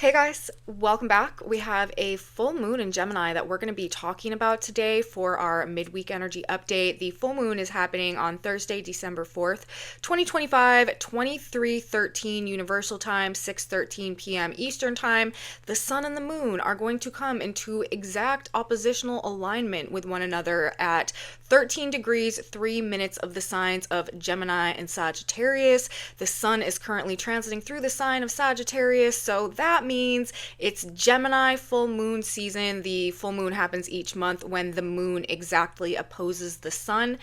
Hey guys, welcome back. We have a full moon in Gemini that we're going to be talking about today for our midweek energy update. The full moon is happening on Thursday, December 4th, 2025, 23:13 Universal Time, 6:13 p.m. Eastern Time. The sun and the moon are going to come into exact oppositional alignment with one another at 13 degrees, 3 minutes of the signs of Gemini and Sagittarius. The sun is currently transiting through the sign of Sagittarius, so that means it's Gemini full moon season. The full moon happens each month when the moon exactly opposes the sun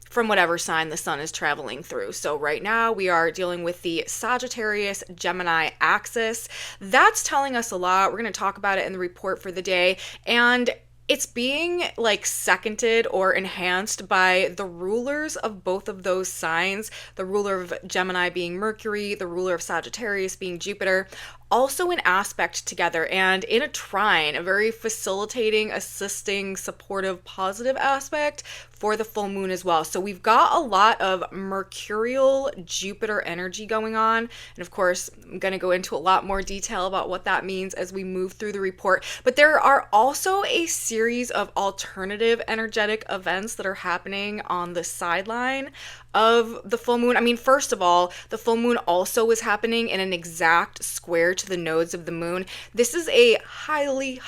from whatever sign the sun is traveling through. So right now we are dealing with the Sagittarius Gemini axis. That's telling us a lot. We're going to talk about it in the report for the day, and it's being seconded or enhanced by the rulers of both of those signs. The ruler of Gemini being Mercury, the ruler of Sagittarius being Jupiter, also in aspect together and in a trine, a very facilitating, assisting, supportive, positive aspect for the full moon as well. So we've got a lot of mercurial Jupiter energy going on. And of course, I'm going to go into a lot more detail about what that means as we move through the report. But there are also a series of alternative energetic events that are happening on the sideline of the full moon. I mean, first of all, the full moon also is happening in an exact square to the nodes of the moon. This is a highly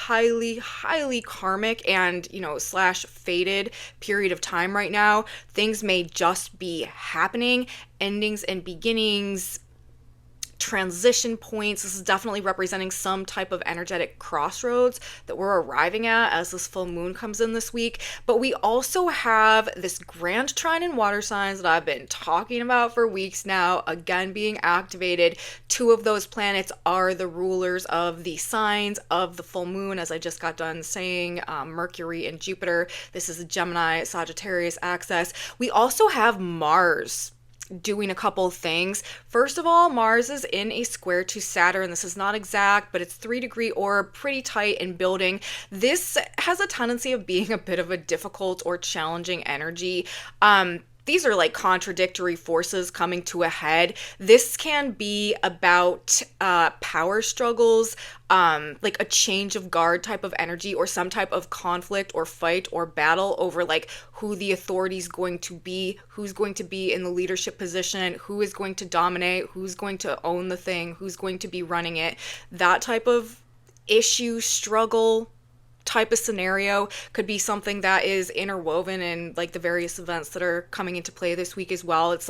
karmic and, slash fated period of time right now. Things may just be happening, endings and beginnings, transition points. This is definitely representing some type of energetic crossroads that we're arriving at as this full moon comes in this week. But we also have this grand trine in water signs that I've been talking about for weeks now, again being activated. Two of those planets are the rulers of the signs of the full moon, as I just got done saying, Mercury and Jupiter. This is a Gemini Sagittarius axis. We also have Mars doing a couple things. First of all, Mars is in a square to Saturn. This is not exact, but it's 3-degree orb, pretty tight in building. This has a tendency of being a bit of a difficult or challenging energy. These are contradictory forces coming to a head. This can be about power struggles, a change of guard type of energy, or some type of conflict or fight or battle over who the authority is going to be, who's going to be in the leadership position, who is going to dominate, who's going to own the thing, who's going to be running it. That type of issue, struggle, type of scenario could be something that is interwoven in the various events that are coming into play this week as well. It's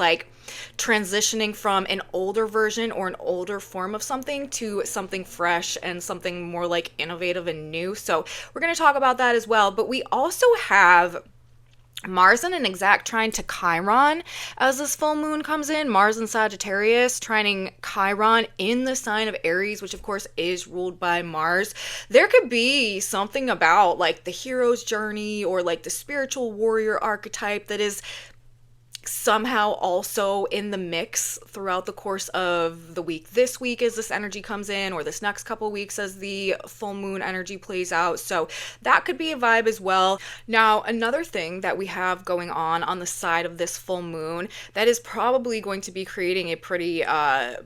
transitioning from an older version or an older form of something to something fresh and something more innovative and new. So we're going to talk about that as well. But we also have Mars in an exact trine to Chiron as this full moon comes in. Mars and Sagittarius trining Chiron in the sign of Aries, which of course is ruled by Mars. There could be something about the hero's journey or the spiritual warrior archetype that is somehow also in the mix throughout the course of the week. This week as this energy comes in, or this next couple weeks as the full moon energy plays out. So that could be a vibe as well. Now, another thing that we have going on the side of this full moon that is probably going to be creating a pretty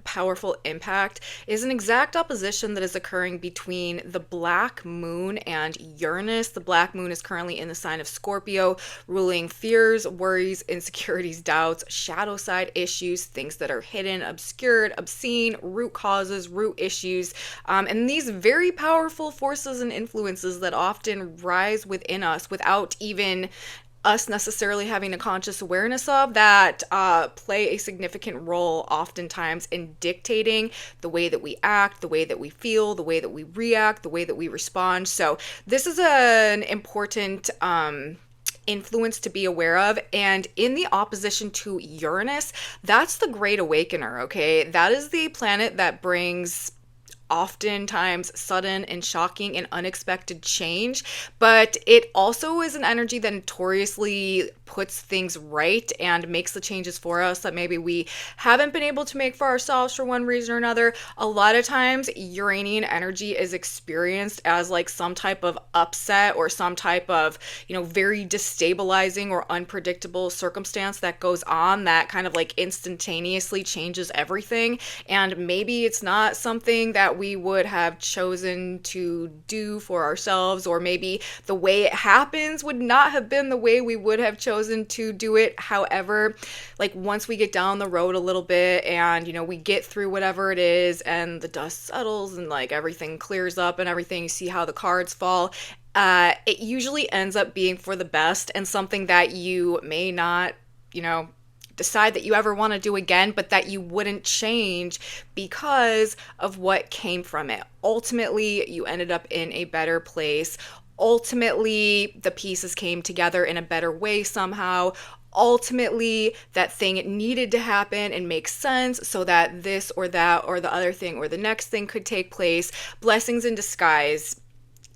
powerful impact is an exact opposition that is occurring between the black moon and Uranus. The black moon is currently in the sign of Scorpio, ruling fears, worries, insecurities, doubts, shadow side issues, things that are hidden, obscured, obscene, root causes, root issues, and these very powerful forces and influences that often rise within us without even us necessarily having a conscious awareness of, that play a significant role oftentimes in dictating the way that we act, the way that we feel, the way that we react, the way that we respond. So this is an important influence to be aware of. And in the opposition to Uranus, that's the Great Awakener, okay? That is the planet that brings oftentimes sudden and shocking and unexpected change, but it also is an energy that notoriously puts things right and makes the changes for us that maybe we haven't been able to make for ourselves for one reason or another. A lot of times Uranian energy is experienced as some type of upset or some type of, very destabilizing or unpredictable circumstance that goes on that kind of instantaneously changes everything. And maybe it's not something that we would have chosen to do for ourselves, or maybe the way it happens would not have been the way we would have chosen to do it. However, like once we get down the road a little bit and, you know, we get through whatever it is and the dust settles and like everything clears up and everything, you see how the cards fall, it usually ends up being for the best and something that you may not, you know, decide that you ever want to do again, but that you wouldn't change because of what came from it. Ultimately, you ended up in a better place. Ultimately, the pieces came together in a better way somehow. Ultimately, that thing needed to happen and make sense so that this or that or the other thing or the next thing could take place. Blessings in disguise,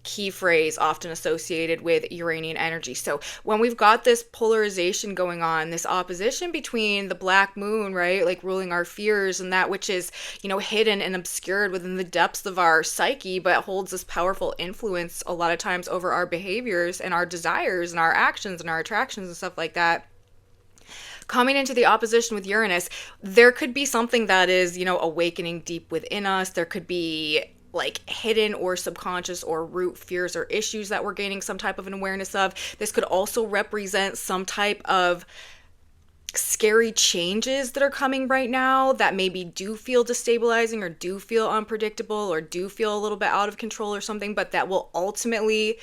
key phrase often associated with Uranian energy. So when we've got this polarization going on, this opposition between the black moon, right, like ruling our fears and that which is, you know, hidden and obscured within the depths of our psyche, but holds this powerful influence a lot of times over our behaviors and our desires and our actions and our attractions and stuff like that. Coming into the opposition with Uranus, there could be something that is, you know, awakening deep within us. There could be like hidden or subconscious or root fears or issues that we're gaining some type of an awareness of. This could also represent some type of scary changes that are coming right now that maybe do feel destabilizing or do feel unpredictable or do feel a little bit out of control or something, but that will ultimately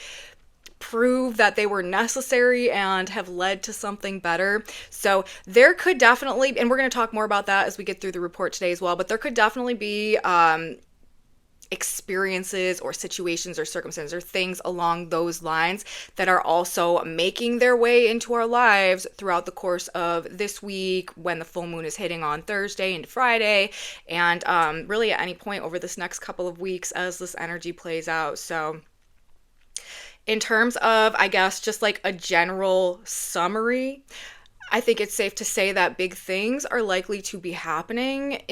prove that they were necessary and have led to something better. So there could definitely, and we're going to talk more about that as we get through the report today as well, but there could definitely be experiences or situations or circumstances or things along those lines that are also making their way into our lives throughout the course of this week when the full moon is hitting on Thursday and Friday, and really at any point over this next couple of weeks as this energy plays out. So in terms of, I guess, just like a general summary, I think it's safe to say that big things are likely to be happening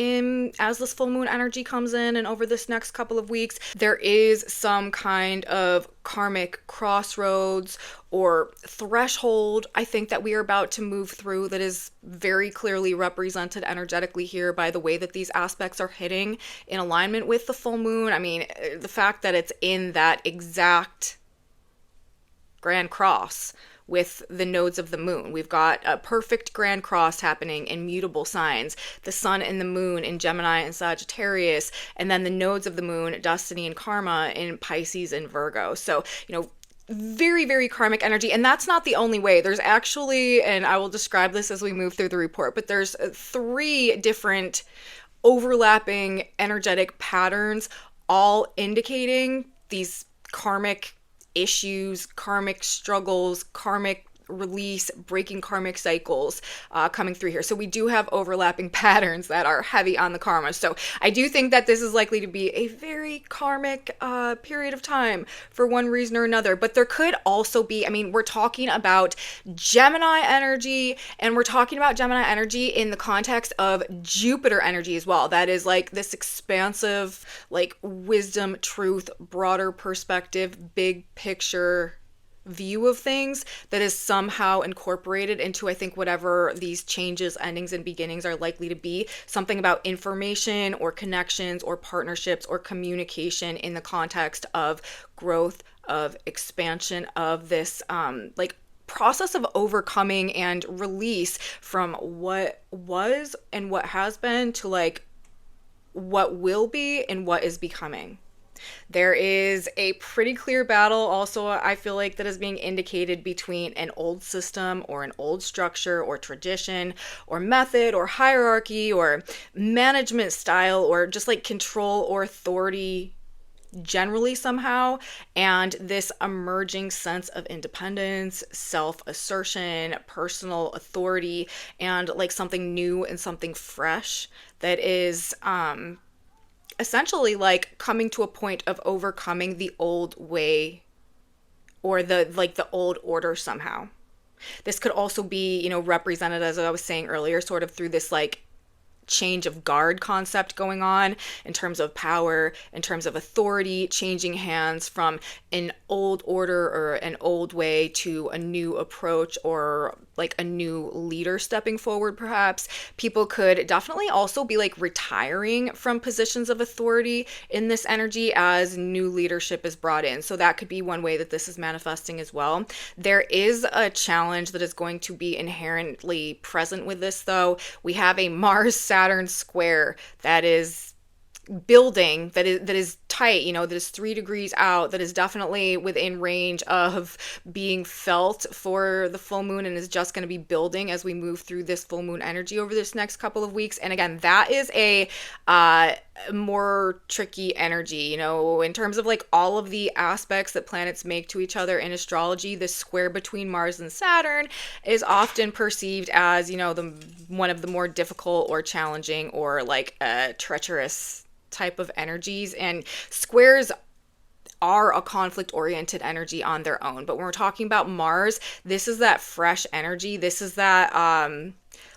as this full moon energy comes in and over this next couple of weeks. There is some kind of karmic crossroads or threshold, I think, that we are about to move through that is very clearly represented energetically here by the way that these aspects are hitting in alignment with the full moon. I mean, the fact that it's in that exact grand cross with the nodes of the moon. We've got a perfect grand cross happening in mutable signs, the sun and the moon in Gemini and Sagittarius, and then the nodes of the moon, destiny and karma, in Pisces and Virgo. So, you know, very, very karmic energy. And that's not the only way. There's actually, and I will describe this as we move through the report, but there's 3 different overlapping energetic patterns, all indicating these karmic issues, karmic struggles, karmic release, breaking karmic cycles coming through here. So we do have overlapping patterns that are heavy on the karma. So I do think that this is likely to be a very karmic period of time for one reason or another. But there could also be, I mean, we're talking about Gemini energy, and we're talking about Gemini energy in the context of Jupiter energy as well. That is like this expansive, like wisdom, truth, broader perspective, big picture view of things that is somehow incorporated into, I think, whatever these changes, endings, and beginnings are likely to be. Something about information or connections or partnerships or communication in the context of growth, of expansion, of this like process of overcoming and release from what was and what has been to like what will be and what is becoming. There is a pretty clear battle also, I feel like, that is being indicated between an old system or an old structure or tradition or method or hierarchy or management style or just like control or authority generally somehow, and this emerging sense of independence, self-assertion, personal authority, and like something new and something fresh that is essentially like coming to a point of overcoming the old way or the old order somehow. This could also be, you know, represented, as I was saying earlier, sort of through this like change of guard concept going on in terms of power, in terms of authority, changing hands from an old order or an old way to a new approach, or like a new leader stepping forward perhaps. People could definitely also be like retiring from positions of authority in this energy as new leadership is brought in. So that could be one way that this is manifesting as well. There is a challenge that is going to be inherently present with this though. We have a Mars-Saturn square that is building, that is tight, that is 3 degrees out, that is definitely within range of being felt for the full moon, and is just going to be building as we move through this full moon energy over this next couple of weeks. And again, that is a more tricky energy, in terms of like all of the aspects that planets make to each other in astrology. This square between Mars and Saturn is often perceived as, one of the more difficult or challenging or like treacherous type of energies. And squares are a conflict-oriented energy on their own. But when we're talking about Mars, this is that fresh energy. This is that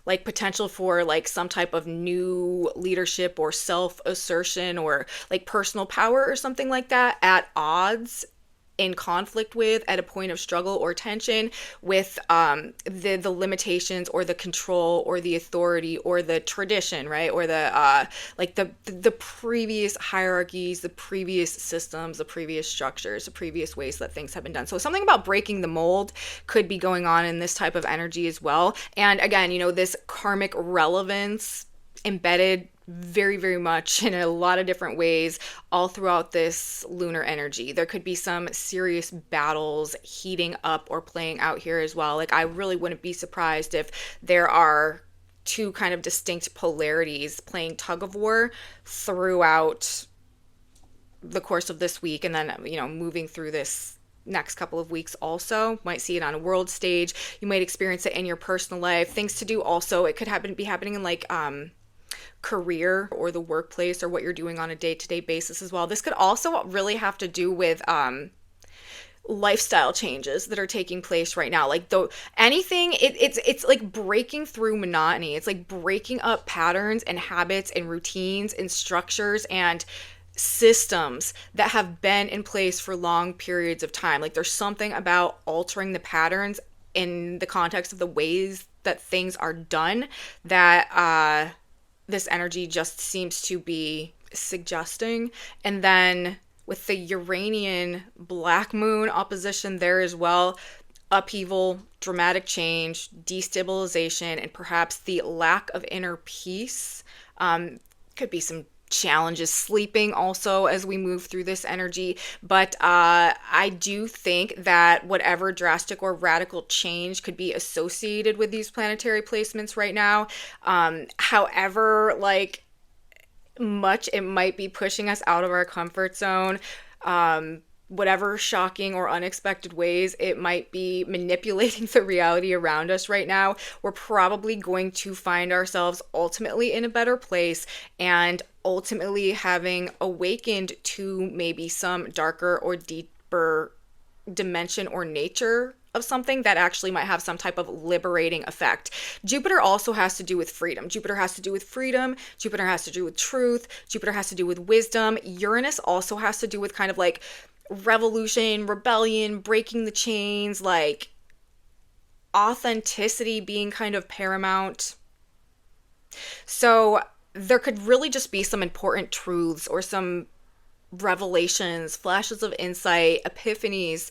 like potential for like some type of new leadership or self-assertion or like personal power or something like that, at odds, in conflict with, at a point of struggle or tension with the limitations or the control or the authority or the tradition, right? Or the like the previous hierarchies, the previous systems, the previous structures, the previous ways that things have been done. So something about breaking the mold could be going on in this type of energy as well. And again, this karmic relevance embedded very, very much in a lot of different ways all throughout this lunar energy. There could be some serious battles heating up or playing out here as well. Like, I really wouldn't be surprised if there are two kind of distinct polarities playing tug of war throughout the course of this week, and then, moving through this next couple of weeks also. Might see it on a world stage. You might experience it in your personal life. Things to do also. It could be happening in like career or the workplace, or what you're doing on a day-to-day basis as well. This could also really have to do with lifestyle changes that are taking place right now. Like it's like breaking through monotony. It's like breaking up patterns and habits and routines and structures and systems that have been in place for long periods of time. Like, there's something about altering the patterns in the context of the ways that things are done that this energy just seems to be suggesting. And then with the Uranian black moon opposition there as well, upheaval, dramatic change, destabilization, and perhaps the lack of inner peace. Could be some challenges sleeping also as we move through this energy. But I do think that whatever drastic or radical change could be associated with these planetary placements right now, however like much it might be pushing us out of our comfort zone, whatever shocking or unexpected ways it might be manipulating the reality around us right now, we're probably going to find ourselves ultimately in a better place, and ultimately having awakened to maybe some darker or deeper dimension or nature of something that actually might have some type of liberating effect. Jupiter also has to do with freedom. Jupiter has to do with freedom. Jupiter has to do with truth. Jupiter has to do with wisdom. Uranus also has to do with kind of like revolution, rebellion, breaking the chains, like authenticity being kind of paramount. So there could really just be some important truths or some revelations, flashes of insight, epiphanies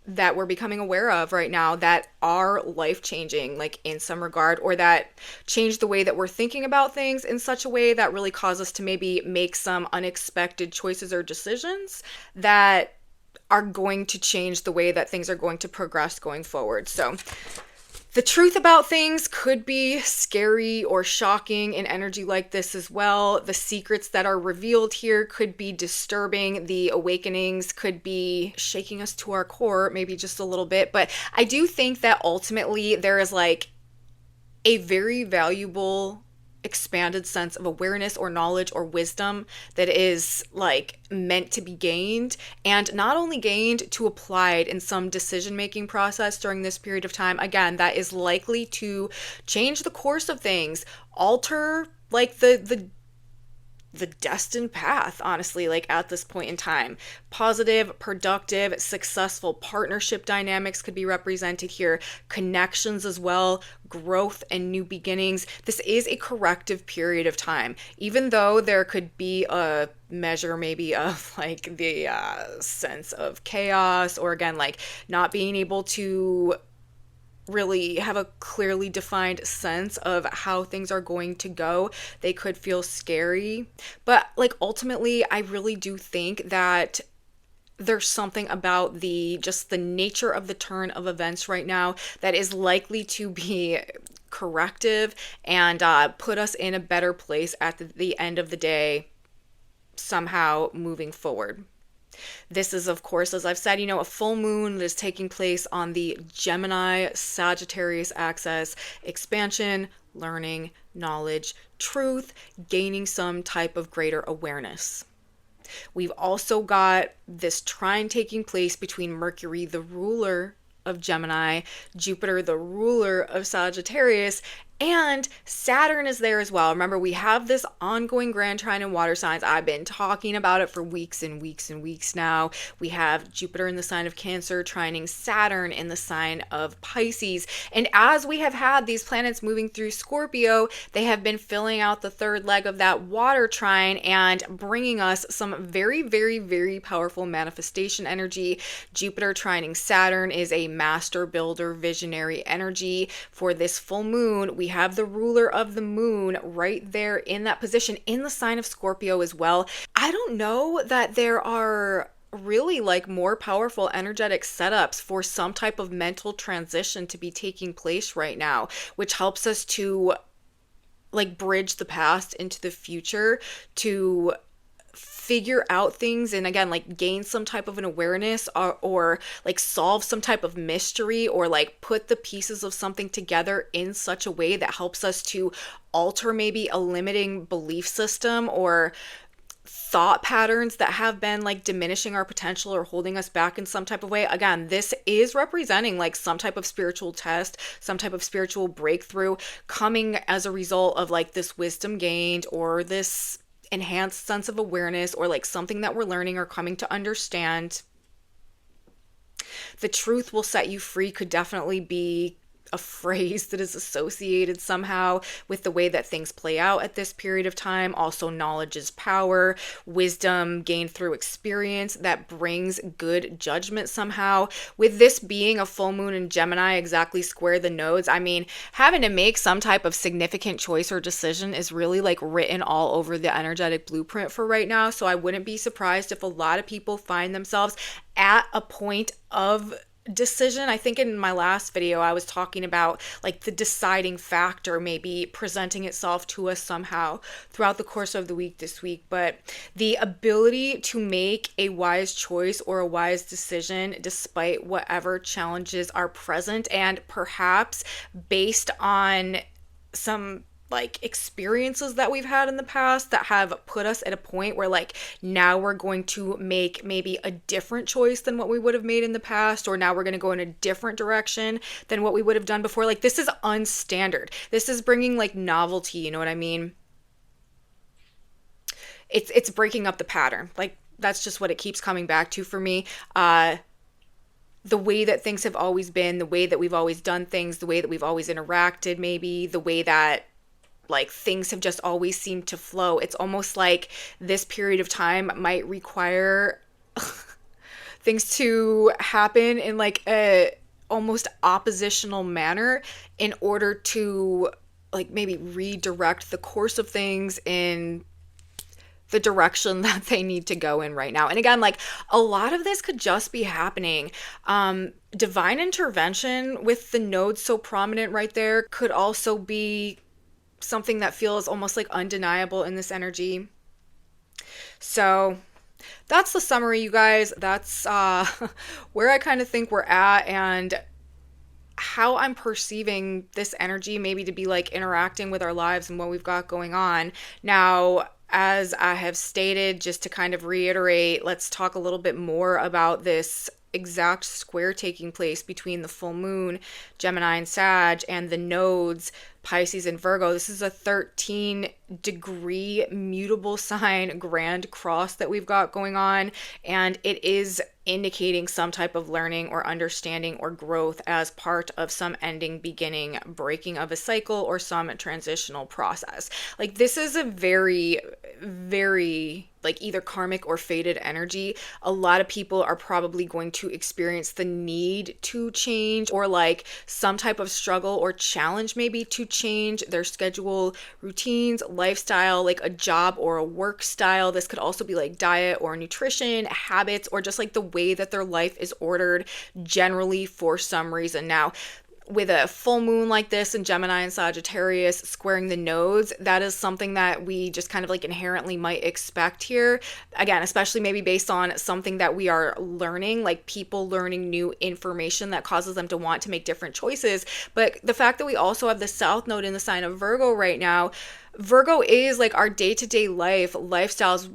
that we're becoming aware of right now that are life-changing, like in some regard, or that change the way that we're thinking about things in such a way that really cause us to maybe make some unexpected choices or decisions that are going to change the way that things are going to progress going forward. So the truth about things could be scary or shocking in energy like this as well. The secrets that are revealed here could be disturbing. The awakenings could be shaking us to our core, maybe just a little bit. But I do think that ultimately there is like a very valuable expanded sense of awareness or knowledge or wisdom that is like meant to be gained, and not only gained, to applied in some decision making process during this period of time. Again, that is likely to change the course of things, alter like the destined path, honestly, like at this point in time. Positive, productive, successful partnership dynamics could be represented here, connections as well, growth and new beginnings. This is a corrective period of time, even though there could be a measure maybe of like the sense of chaos, or again, like not being able to really have a clearly defined sense of how things are going to go. They could feel scary. But like ultimately, I really do think that there's something about the nature of the turn of events right now that is likely to be corrective and put us in a better place at the end of the day, somehow moving forward. This is, of course, as I've said, a full moon that is taking place on the Gemini Sagittarius axis. Expansion, learning, knowledge, truth, gaining some type of greater awareness. We've also got this trine taking place between Mercury, the ruler of Gemini, Jupiter, the ruler of Sagittarius, and Saturn is there as well. Remember, we have this ongoing grand trine in water signs. I've been talking about it for weeks and weeks and weeks now. We have Jupiter in the sign of Cancer, trining Saturn in the sign of Pisces. And as we have had these planets moving through Scorpio, they have been filling out the third leg of that water trine and bringing us some very, very, very powerful manifestation energy. Jupiter trining Saturn is a master builder, visionary energy. For this full moon, we have the ruler of the moon right there in that position in the sign of Scorpio as well. I don't know that there are really like more powerful energetic setups for some type of mental transition to be taking place right now, which helps us to like bridge the past into the future, to figure out things and again like gain some type of an awareness, or like solve some type of mystery, or like put the pieces of something together in such a way that helps us to alter maybe a limiting belief system or thought patterns that have been like diminishing our potential or holding us back in some type of way. Again, this is representing like some type of spiritual test, some type of spiritual breakthrough coming as a result of like this wisdom gained, or this enhanced sense of awareness, or like something that we're learning or coming to understand. The truth will set you free could definitely be a phrase that is associated somehow with the way that things play out at this period of time. Also, knowledge is power, wisdom gained through experience that brings good judgment somehow. With this being a full moon in Gemini, exactly square the nodes, I mean, having to make some type of significant choice or decision is really like written all over the energetic blueprint for right now. So I wouldn't be surprised if a lot of people find themselves at a point of decision. I think in my last video I was talking about like the deciding factor maybe presenting itself to us somehow throughout the course of the week this week, but the ability to make a wise choice or a wise decision despite whatever challenges are present, and perhaps based on some like experiences that we've had in the past that have put us at a point where like now we're going to make maybe a different choice than what we would have made in the past, or now we're going to go in a different direction than what we would have done before. Like this is unstandard. This is bringing like novelty, you know what I mean? It's breaking up the pattern. Like that's just what it keeps coming back to for me. The way that things have always been, the way that we've always done things, the way that we've always interacted, maybe the way that like things have just always seemed to flow. It's almost like this period of time might require things to happen in like a almost oppositional manner in order to like maybe redirect the course of things in the direction that they need to go in right now. And again, like a lot of this could just be happening. Divine intervention with the nodes so prominent right there could also be something that feels almost like undeniable in this energy. So that's the summary, you guys. That's where I kind of think we're at, and how I'm perceiving this energy maybe to be like interacting with our lives and what we've got going on. Now, as I have stated, just to kind of reiterate, let's talk a little bit more about this exact square taking place between the full moon, Gemini and Sag, and the nodes, Pisces and Virgo. This is a 13-degree mutable sign grand cross that we've got going on, and it is indicating some type of learning or understanding or growth as part of some ending, beginning, breaking of a cycle or some transitional process. Like, this is a very, very like either karmic or fated energy. A lot of people are probably going to experience the need to change, or like some type of struggle or challenge maybe to change their schedule, routines, lifestyle, like a job or a work style. This could also be like diet or nutrition, habits, or just like the way that their life is ordered generally for some reason. Now, with a full moon like this in Gemini and Sagittarius squaring the nodes, that is something that we just kind of like inherently might expect here. Again, especially maybe based on something that we are learning, like people learning new information that causes them to want to make different choices. But the fact that we also have the South Node in the sign of Virgo right now, Virgo is like our day-to-day life, lifestyles,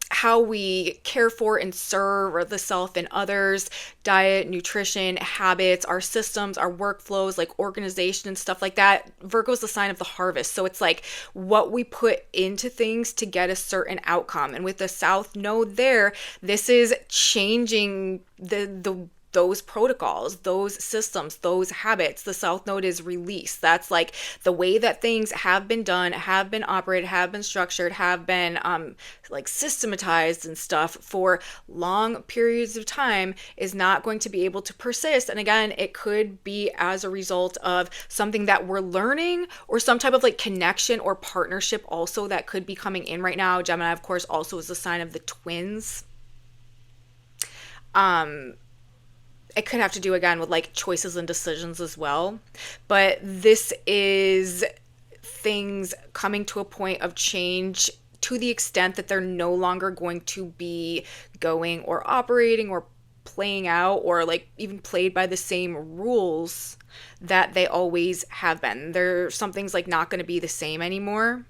how we care for and serve the self and others, diet, nutrition, habits, our systems, our workflows, like organization and stuff like that. Virgo is the sign of the harvest. So it's like what we put into things to get a certain outcome. And with the South Node there, this is changing those protocols, those systems, those habits. The South Node is release. That's like the way that things have been done, have been operated, have been structured, have been like systematized and stuff for long periods of time is not going to be able to persist. And again, it could be as a result of something that we're learning or some type of like connection or partnership also that could be coming in right now. Gemini, of course, also is the sign of the twins. It could have to do again with like choices and decisions as well. But this is things coming to a point of change to the extent that they're no longer going to be going or operating or playing out or like even played by the same rules that they always have been. There's some things like not going to be the same anymore.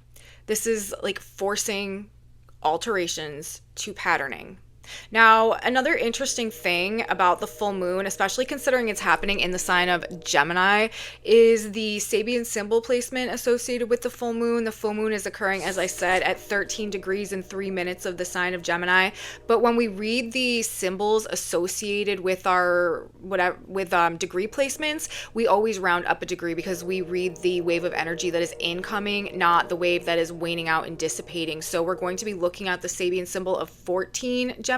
This is like forcing alterations to patterning. Now, another interesting thing about the full moon, especially considering it's happening in the sign of Gemini, is the Sabian symbol placement associated with the full moon. The full moon is occurring, as I said, at 13 degrees and 3 minutes of the sign of Gemini. But when we read the symbols associated with our degree placements, we always round up a degree because we read the wave of energy that is incoming, not the wave that is waning out and dissipating. So we're going to be looking at the Sabian symbol of 14 Gemini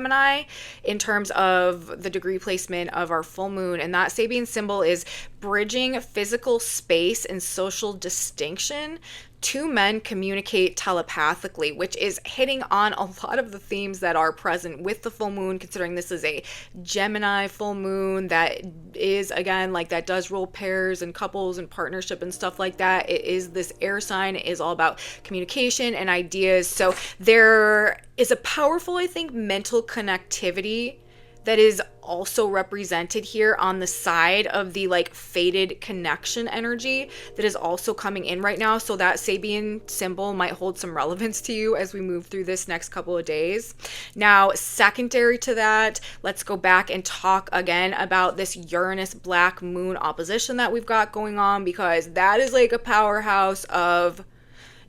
in terms of the degree placement of our full moon. And that Sabian symbol is bridging physical space and social distinction. Two men communicate telepathically, which is hitting on a lot of the themes that are present with the full moon, considering this is a Gemini full moon that is, again, like that does rule pairs and couples and partnership and stuff like that. It is this air sign. It is all about communication and ideas. So there is a powerful, I think, mental connectivity that is also represented here on the side of the like fated connection energy that is also coming in right now. So that Sabian symbol might hold some relevance to you as we move through this next couple of days. Now, secondary to that, let's go back and talk again about this Uranus black moon opposition that we've got going on, because that is like a powerhouse of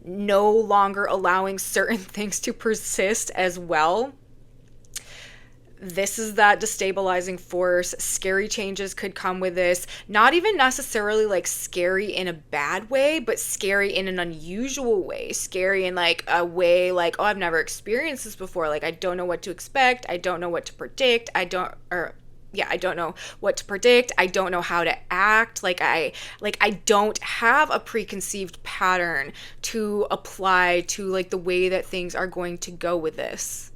no longer allowing certain things to persist as well. This is that destabilizing force. Scary changes could come with this. Not even necessarily like scary in a bad way, but scary in an unusual way. Scary in like a way like, oh, I've never experienced this before. Like, I don't know what to expect. I don't know what to predict. I don't know what to predict. I don't know how to act. I don't have a preconceived pattern to apply to like the way that things are going to go with this.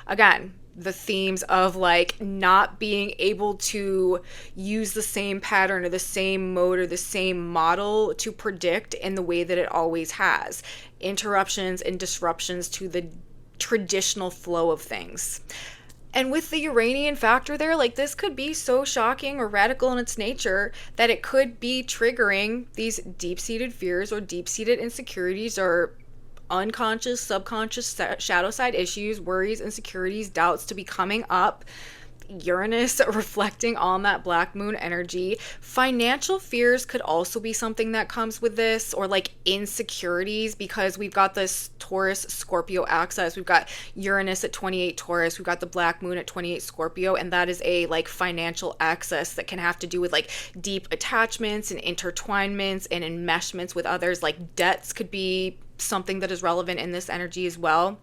Again, the themes of like not being able to use the same pattern or the same mode or the same model to predict in the way that it always has. Interruptions and disruptions to the traditional flow of things. And with the Uranian factor there, like this could be so shocking or radical in its nature that it could be triggering these deep seated fears or deep seated insecurities or unconscious, subconscious shadow side issues, worries, insecurities, doubts to be coming up. Uranus reflecting on that black moon energy. Financial fears could also be something that comes with this, or like insecurities, because we've got this Taurus Scorpio axis. We've got Uranus at 28 Taurus. We've got the black moon at 28 Scorpio, and that is a like financial axis that can have to do with like deep attachments and intertwinements and enmeshments with others. Like debts could be something that is relevant in this energy as well.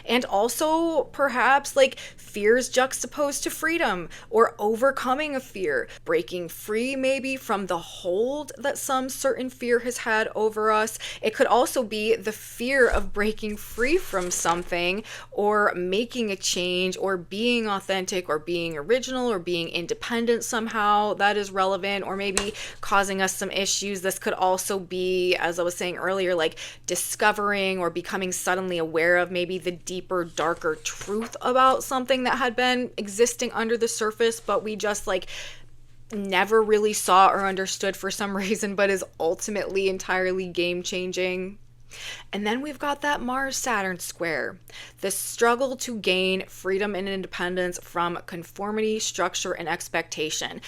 And also, perhaps like fears juxtaposed to freedom or overcoming a fear, breaking free maybe from the hold that some certain fear has had over us. It could also be the fear of breaking free from something or making a change or being authentic or being original or being independent somehow that is relevant, or maybe causing us some issues. This could also be, as I was saying earlier, like discovering or becoming suddenly aware of maybe the deeper, darker truth about something that had been existing under the surface, but we just like never really saw or understood for some reason, but is ultimately entirely game changing. And then we've got that Mars Saturn square, the struggle to gain freedom and independence from conformity, structure, and expectation.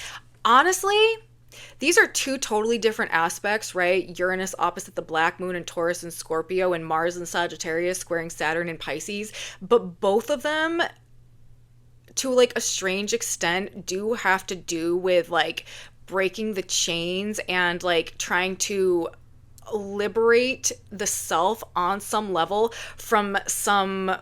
Honestly, these are two totally different aspects, right? Uranus opposite the black moon in Taurus and Scorpio, and Mars and Sagittarius squaring Saturn in Pisces. But both of them, to like a strange extent, do have to do with like breaking the chains and like trying to liberate the self on some level from some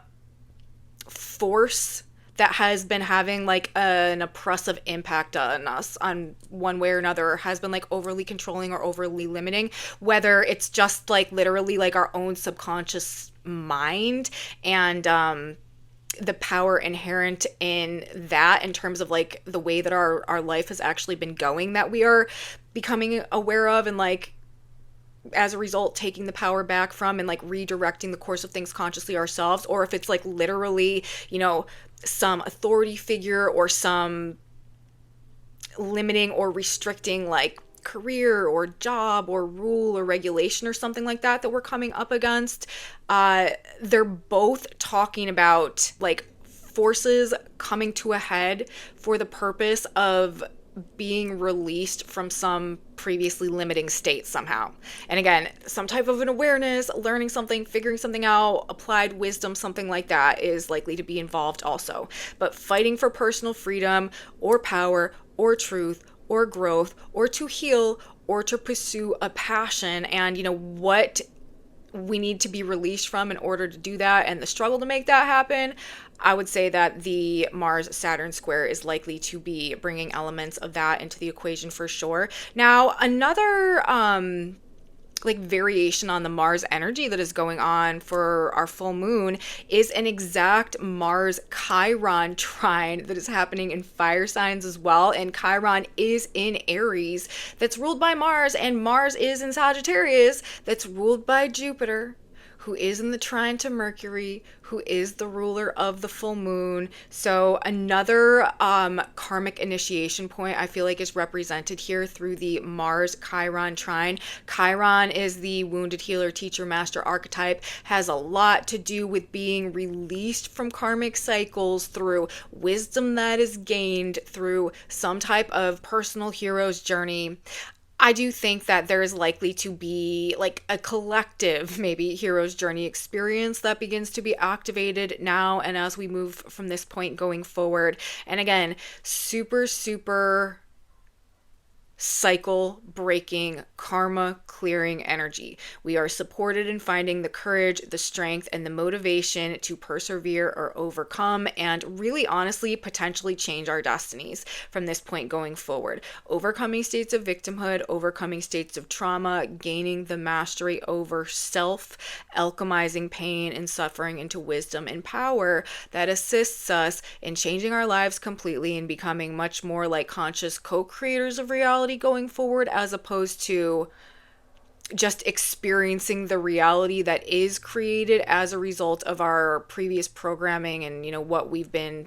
force that has been having like an oppressive impact on us on one way or another, or has been like overly controlling or overly limiting, whether it's just like literally like our own subconscious mind and the power inherent in that in terms of like the way that our life has actually been going that we are becoming aware of, and like as a result taking the power back from and like redirecting the course of things consciously ourselves, or if it's like literally, you know, some authority figure or some limiting or restricting like career or job or rule or regulation or something like that that we're coming up against. They're both talking about like forces coming to a head for the purpose of being released from some previously limiting state somehow. And again, some type of an awareness, learning something, figuring something out, applied wisdom, something like that is likely to be involved also. But fighting for personal freedom or power or truth or growth or to heal or to pursue a passion, and you know what we need to be released from in order to do that, and the struggle to make that happen, I would say that the Mars Saturn square is likely to be bringing elements of that into the equation for sure. Now, another like variation on the Mars energy that is going on for our full moon is an exact Mars Chiron trine that is happening in fire signs as well. And Chiron is in Aries, that's ruled by Mars, and Mars is in Sagittarius, that's ruled by Jupiter, who is in the trine to Mercury, who is the ruler of the full moon. So another karmic initiation point I feel like is represented here through the Mars Chiron trine. Chiron is the wounded healer, teacher, master archetype, has a lot to do with being released from karmic cycles through wisdom that is gained through some type of personal hero's journey. I do think that there is likely to be like a collective, maybe hero's journey experience that begins to be activated now and as we move from this point going forward. And again, super, super cycle breaking, karma clearing energy. We are supported in finding the courage, the strength, and the motivation to persevere or overcome and really honestly potentially change our destinies from this point going forward. Overcoming states of victimhood, overcoming states of trauma, gaining the mastery over self, alchemizing pain and suffering into wisdom and power that assists us in changing our lives completely and becoming much more like conscious co-creators of reality going forward, as opposed to just experiencing the reality that is created as a result of our previous programming and, you know, what we've been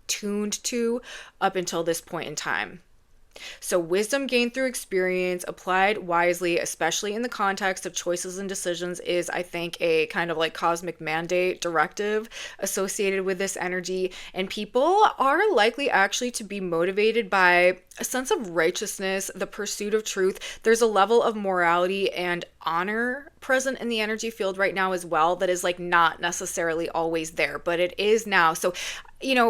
tuned to up until this point in time. So, wisdom gained through experience, applied wisely, especially in the context of choices and decisions, is, I think, a kind of like cosmic mandate directive associated with this energy. And people are likely actually to be motivated by a sense of righteousness, the pursuit of truth. There's a level of morality and honor present in the energy field right now as well that is like not necessarily always there, but it is now. So,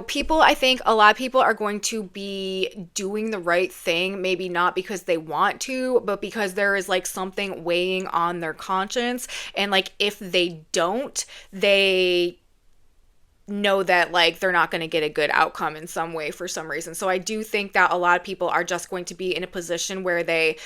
people, I think a lot of people are going to be doing the right thing, maybe not because they want to, but because there is like something weighing on their conscience. And like if they don't, they know that like they're not going to get a good outcome in some way for some reason. So I do think that a lot of people are just going to be in a position where they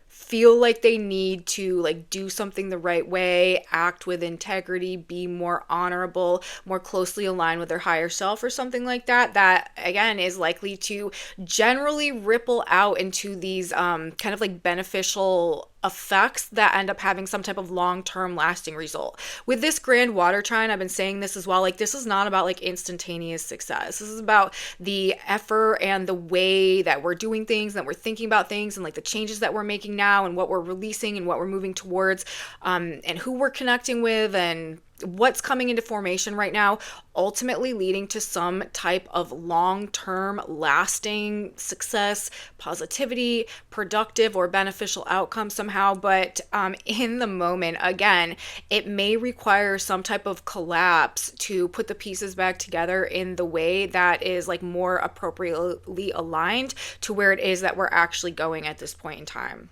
feel like they need to like do something the right way, act with integrity, be more honorable, more closely aligned with their higher self or something like that. That again is likely to generally ripple out into these kind of like beneficial effects that end up having some type of long-term lasting result. With this grand water trine, I've been saying this as well, like this is not about like instantaneous success. This is about the effort and the way that we're doing things, that we're thinking about things, and like the changes that we're making now and what we're releasing and what we're moving towards, and who we're connecting with and what's coming into formation right now, ultimately leading to some type of long-term lasting success, positivity, productive or beneficial outcome somehow. But in the moment, again, it may require some type of collapse to put the pieces back together in the way that is like more appropriately aligned to where it is that we're actually going at this point in time.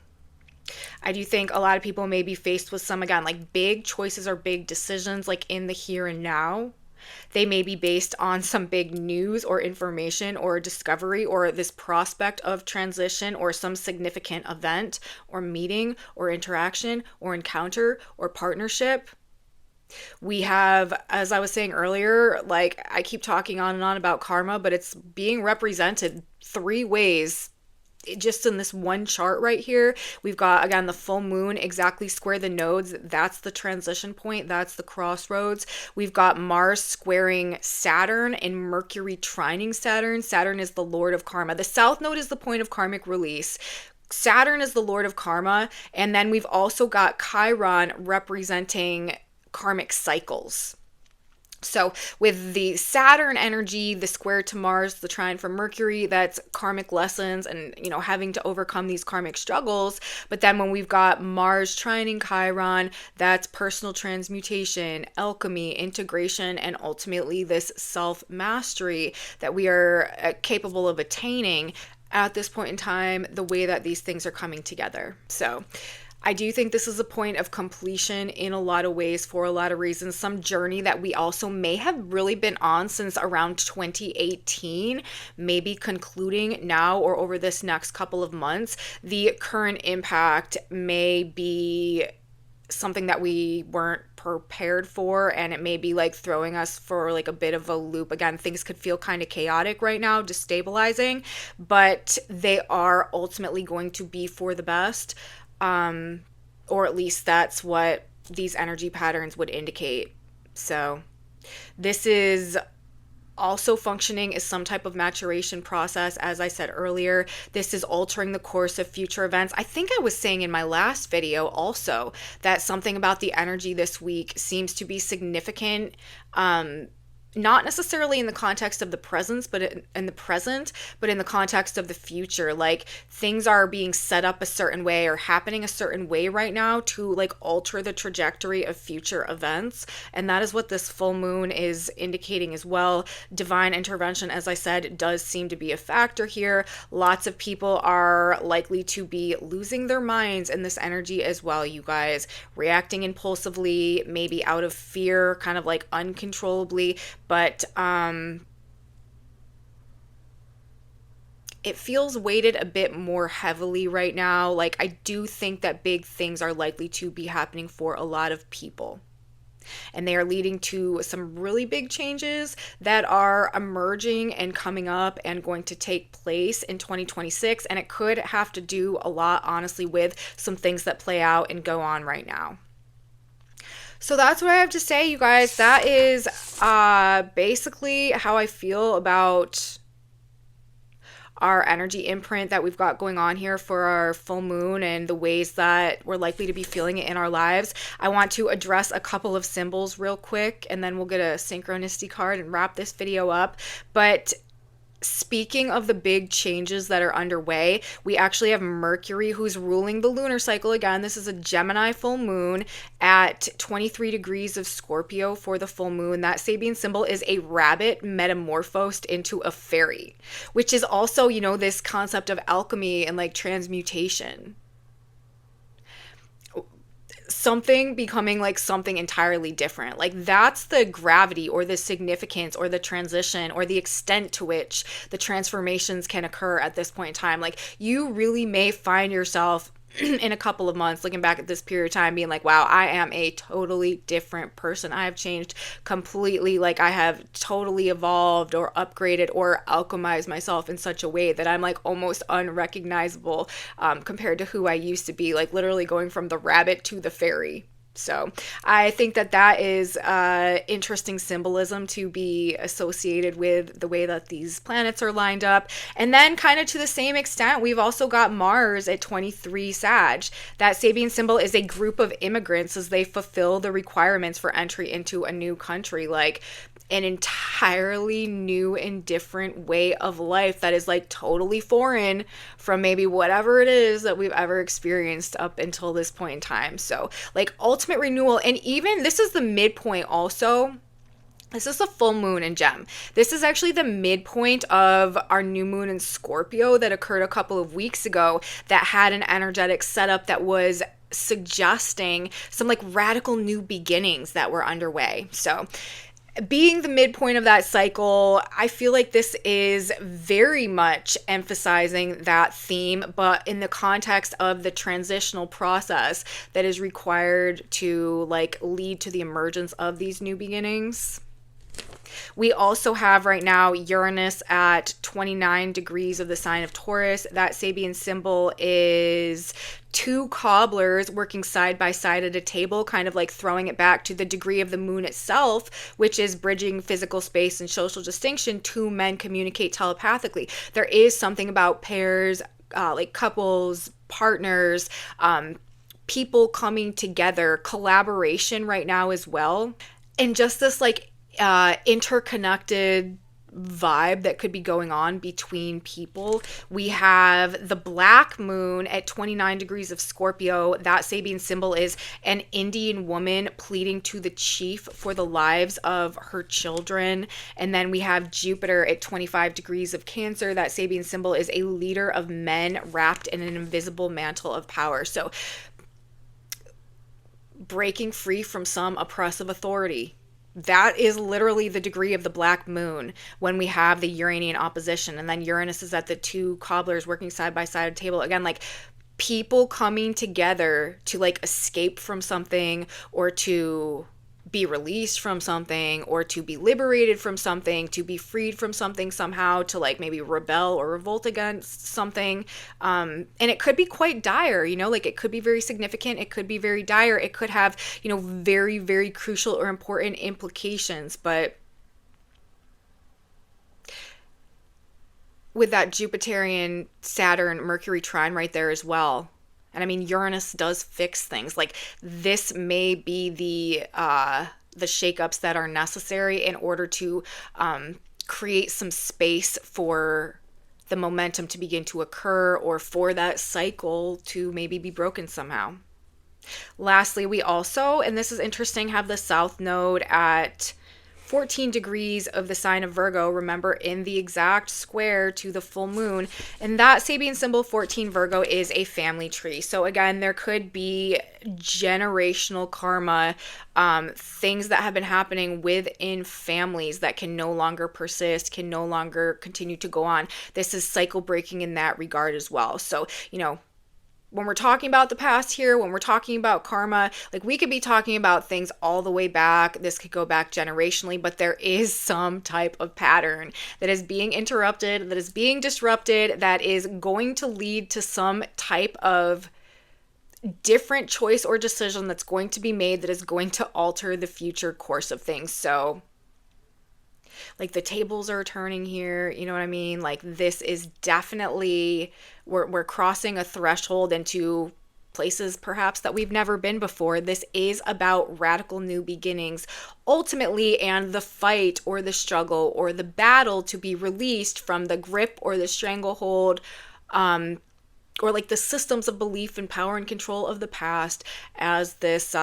I do think a lot of people may be faced with some, again, like big choices or big decisions, like in the here and now. They may be based on some big news or information or discovery or this prospect of transition or some significant event or meeting or interaction or encounter or partnership. We have, as I was saying earlier, like I keep talking on and on about karma, but it's being represented three ways just in this one chart right here. We've got, again, the full moon exactly square the nodes. That's the transition point. That's the crossroads. We've got Mars squaring Saturn and Mercury trining Saturn. Saturn is the lord of karma. The south node is the point of karmic release. Saturn is the lord of karma. And then we've also got Chiron representing karmic cycles. So with the Saturn energy, the square to Mars, the trine from Mercury, that's karmic lessons and, having to overcome these karmic struggles. But then when we've got Mars trining Chiron, that's personal transmutation, alchemy, integration, and ultimately this self-mastery that we are capable of attaining at this point in time, the way that these things are coming together. So I do think this is a point of completion in a lot of ways for a lot of reasons. Some journey that we also may have really been on since around 2018, maybe concluding now or over this next couple of months. The current impact may be something that we weren't prepared for, and it may be like throwing us for like a bit of a loop. Again, things could feel kind of chaotic right now, destabilizing, but they are ultimately going to be for the best. Or at least that's what these energy patterns would indicate. So this is also functioning as some type of maturation process. As I said earlier, this is altering the course of future events. I think I was saying in my last video also that something about the energy this week seems to be significant, not necessarily in the context of the presence, but in the present, but in the context of the future. Like things are being set up a certain way or happening a certain way right now to like alter the trajectory of future events. And that is what this full moon is indicating as well. Divine intervention, as I said, does seem to be a factor here. Lots of people are likely to be losing their minds in this energy as well, you guys. Reacting impulsively, maybe out of fear, kind of like uncontrollably. But it feels weighted a bit more heavily right now. Like I do think that big things are likely to be happening for a lot of people. And they are leading to some really big changes that are emerging and coming up and going to take place in 2026. And it could have to do a lot, honestly, with some things that play out and go on right now. So that's what I have to say, you guys. That is basically how I feel about our energy imprint that we've got going on here for our full moon and the ways that we're likely to be feeling it in our lives. I want to address a couple of symbols real quick, and then we'll get a synchronicity card and wrap this video up. But speaking of the big changes that are underway, we actually have Mercury, who's ruling the lunar cycle again. This is a Gemini full moon at 23 degrees of Scorpio for the full moon. That Sabian symbol is a rabbit metamorphosed into a fairy, which is also, this concept of alchemy and like transmutation. Something becoming like something entirely different. Like that's the gravity or the significance or the transition or the extent to which the transformations can occur at this point in time. Like you really may find yourself in a couple of months looking back at this period of time being like, wow, I am a totally different person. I have changed completely. Like I have totally evolved or upgraded or alchemized myself in such a way that I'm like almost unrecognizable compared to who I used to be, like literally going from the rabbit to the fairy. So I think that is interesting symbolism to be associated with the way that these planets are lined up. And then kind of to the same extent, we've also got Mars at 23 Sag. That Sabian symbol is a group of immigrants as they fulfill the requirements for entry into a new country. Like an entirely new and different way of life that is like totally foreign from maybe whatever it is that we've ever experienced up until this point in time. So like ultimate renewal, and even this is the midpoint also. This is the full moon in Gem. This is actually the midpoint of our new moon in Scorpio that occurred a couple of weeks ago that had an energetic setup that was suggesting some like radical new beginnings that were underway. So being the midpoint of that cycle, I feel like this is very much emphasizing that theme, but in the context of the transitional process that is required to like lead to the emergence of these new beginnings. We also have right now Uranus at 29 degrees of the sign of Taurus. That Sabian symbol is two cobblers working side by side at a table, kind of like throwing it back to the degree of the moon itself, which is bridging physical space and social distinction. Two men communicate telepathically. There is something about pairs, like couples, partners, people coming together, collaboration right now as well. And just this like interconnected vibe that could be going on between people. We have the black moon at 29 degrees of Scorpio. That Sabian symbol is an Indian woman pleading to the chief for the lives of her children. And then we have Jupiter at 25 degrees of Cancer. That Sabian symbol is a leader of men wrapped in an invisible mantle of power. So breaking free from some oppressive authority. That is literally the degree of the black moon when we have the Uranian opposition. And then Uranus is at the two cobblers working side by side at a table. Again, like people coming together to like escape from something or to be released from something or to be liberated from something, to be freed from something somehow, to like maybe rebel or revolt against something. And it could be quite dire, like it could be very significant. It could be very dire. It could have, very, very crucial or important implications. But with that Jupiterian Saturn Mercury trine right there as well. And I mean, Uranus does fix things. Like this may be the shakeups that are necessary in order to create some space for the momentum to begin to occur or for that cycle to maybe be broken somehow. Lastly, we also, and this is interesting, have the South Node at 14 degrees of the sign of Virgo, remember, in the exact square to the full moon. And that Sabian symbol 14 Virgo is a family tree. So again, there could be generational karma, things that have been happening within families that can no longer persist, can no longer continue to go on. This is cycle breaking in that regard as well. So, when we're talking about the past here, when we're talking about karma, like we could be talking about things all the way back. This could go back generationally, but there is some type of pattern that is being interrupted, that is being disrupted, that is going to lead to some type of different choice or decision that's going to be made that is going to alter the future course of things. So like the tables are turning here, you know what I mean? Like this is definitely, we're crossing a threshold into places perhaps that we've never been before. This is about radical new beginnings ultimately, and the fight or the struggle or the battle to be released from the grip or the stranglehold, or like the systems of belief and power and control of the past, as this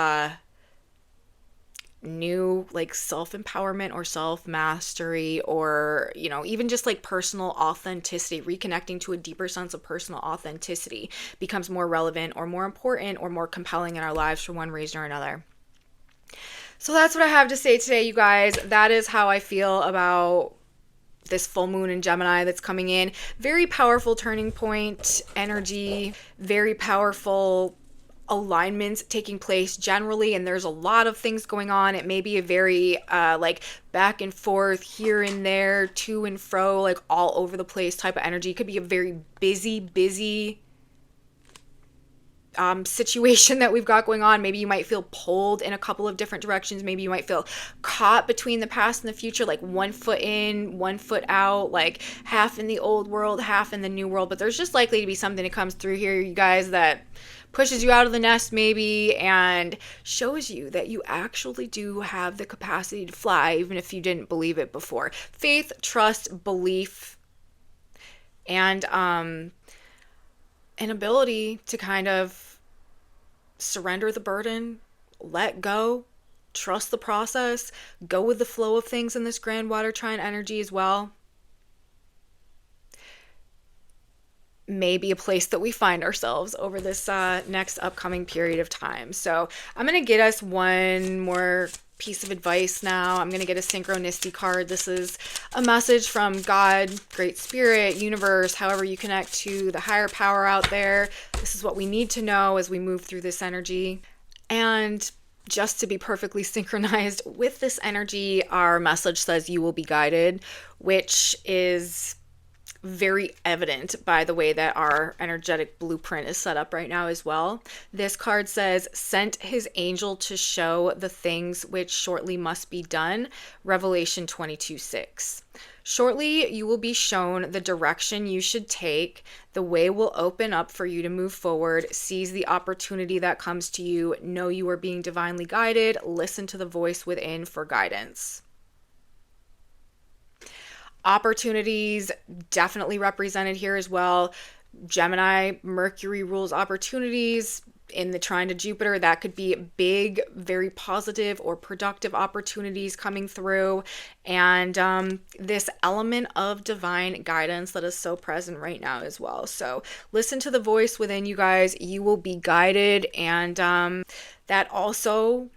new like self-empowerment or self-mastery, or you know, even just like personal authenticity, reconnecting to a deeper sense of personal authenticity becomes more relevant or more important or more compelling in our lives for one reason or another. So that's what I have to say today, you guys. That is how I feel about this full moon in Gemini that's coming in. Very powerful turning point energy, very powerful alignments taking place generally, and there's a lot of things going on. It may be a very like back and forth, here and there, to and fro, like all over the place type of energy. It could be a very busy situation that we've got going on. Maybe you might feel pulled in a couple of different directions. Maybe you might feel caught between the past and the future, like one foot in, one foot out, like half in the old world, half in the new world. But there's just likely to be something that comes through here, you guys, that pushes you out of the nest maybe, and shows you that you actually do have the capacity to fly, even if you didn't believe it before. Faith, trust, belief, and an ability to kind of surrender the burden, let go, trust the process, go with the flow of things in this grand water trine energy as well. May be a place that we find ourselves over this next upcoming period of time. So I'm going to get us one more piece of advice now. I'm going to get a Synchronicity card. This is a message from God, Great Spirit, universe, however you connect to the higher power out there. This is what we need to know as we move through this energy. And just to be perfectly synchronized with this energy, our message says you will be guided, which is very evident by the way that our energetic blueprint is set up right now as well. This card says, sent his angel to show the things which shortly must be done. Revelation 22:6. Shortly, you will be shown the direction you should take. The way will open up for you to move forward. Seize the opportunity that comes to you. Know you are being divinely guided. Listen to the voice within for guidance. Opportunities definitely represented here as well. Gemini, Mercury rules opportunities in the trine to Jupiter. That could be big, very positive or productive opportunities coming through. And this element of divine guidance that is so present right now as well. So listen to the voice within, you guys. You will be guided. And that also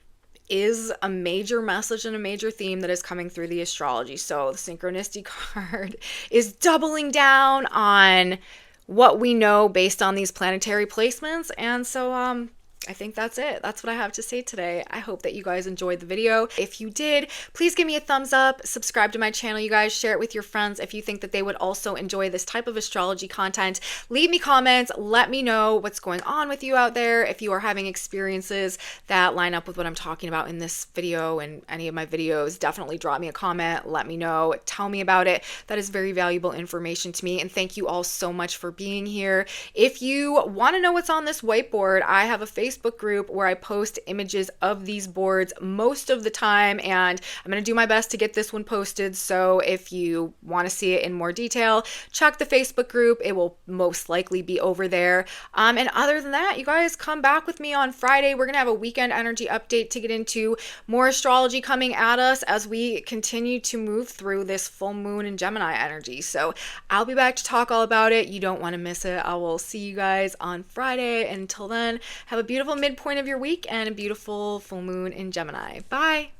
is a major message and a major theme that is coming through the astrology. So the Synchronicity card is doubling down on what we know based on these planetary placements. And so I think that's it. That's what I have to say today. I hope that you guys enjoyed the video. If you did, please give me a thumbs up, subscribe to my channel, you guys, share it with your friends if you think that they would also enjoy this type of astrology content. Leave me comments, let me know what's going on with you out there. If you are having experiences that line up with what I'm talking about in this video and any of my videos, definitely drop me a comment, let me know, tell me about it. That is very valuable information to me. And thank you all so much for being here. If you want to know what's on this whiteboard, I have a Facebook group where I post images of these boards most of the time, and I'm going to do my best to get this one posted. So if you want to see it in more detail, check the Facebook group. It will most likely be over there. And other than that, you guys come back with me on Friday. We're going to have a weekend energy update to get into more astrology coming at us as we continue to move through this full moon in Gemini energy. So I'll be back to talk all about it. You don't want to miss it. I will see you guys on Friday. Until then, have a beautiful midpoint of your week and a beautiful full moon in Gemini. Bye.